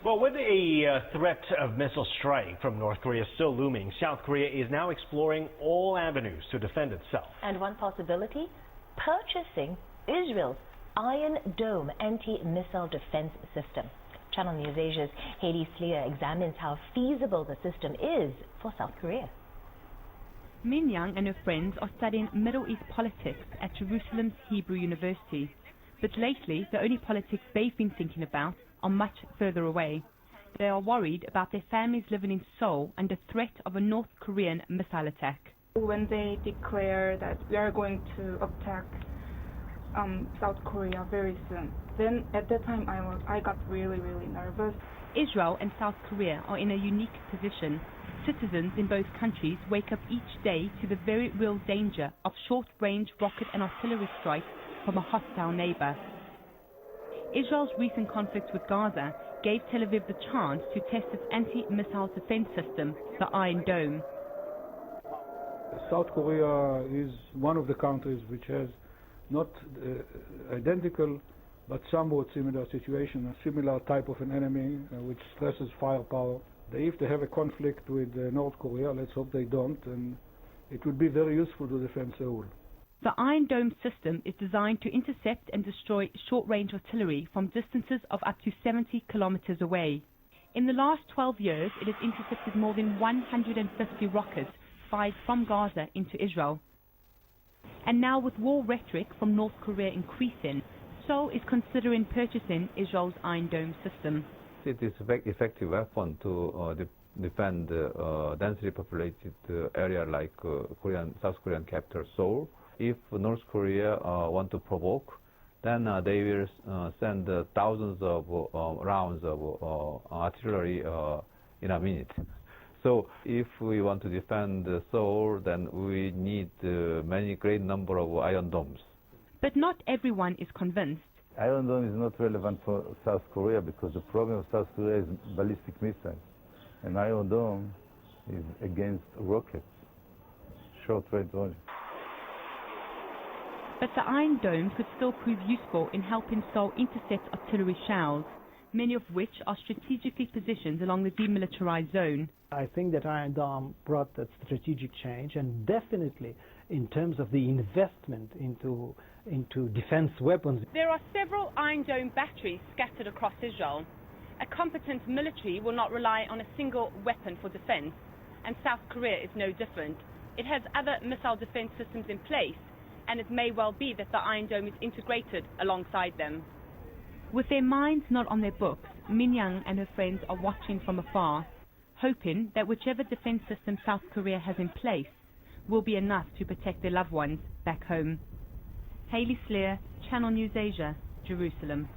Well, with a threat of missile strike from North Korea still looming, South Korea is now exploring all avenues to defend itself. And one possibility? Purchasing Israel's Iron Dome anti-missile defense system. Channel News Asia's Haley Sleer examines how feasible the system is for South Korea. Min Young and her friends are studying Middle East politics at Jerusalem's Hebrew University. But lately, the only politics they've been thinking about are much further away. They are worried about their families living in Seoul under threat of a North Korean missile attack. When they declare that we are going to attack South Korea very soon, then at that time I got really nervous. Israel and South Korea are in a unique position. Citizens in both countries wake up each day to the very real danger of short-range rocket and artillery strikes from a hostile neighbor. Israel's recent conflict with Gaza gave Tel Aviv the chance to test its anti-missile defense system, the Iron Dome. South Korea is one of the countries which has not identical but somewhat similar situation, a similar type of an enemy which stresses firepower. If they have a conflict with North Korea, let's hope they don't, and it would be very useful to defend Seoul. The Iron Dome system is designed to intercept and destroy short-range artillery from distances of up to 70 kilometers away. In the last 12 years, it has intercepted more than 150 rockets fired from Gaza into Israel. And now, with war rhetoric from North Korea increasing, Seoul is considering purchasing Israel's Iron Dome system. It is an effective weapon to defend densely populated area like South Korean capital Seoul. If North Korea want to provoke, then they will send thousands of rounds of artillery in a minute. So if we want to defend Seoul, then we need many great number of Iron Domes. But not everyone is convinced. Iron Dome is not relevant for South Korea because the problem of South Korea is ballistic missiles. And Iron Dome is against rockets, short-range rockets. But the Iron Dome could still prove useful in helping Seoul intercept artillery shells, many of which are strategically positioned along the demilitarized zone. I think that Iron Dome brought that strategic change, and definitely in terms of the investment into defense weapons. There are several Iron Dome batteries scattered across Israel. A competent military will not rely on a single weapon for defense, and South Korea is no different. It has other missile defense systems in place, and it may well be that the Iron Dome is integrated alongside them. With their minds not on their books, Min Young and her friends are watching from afar, hoping that whichever defense system South Korea has in place will be enough to protect their loved ones back home. Haley Sleer, Channel News Asia, Jerusalem.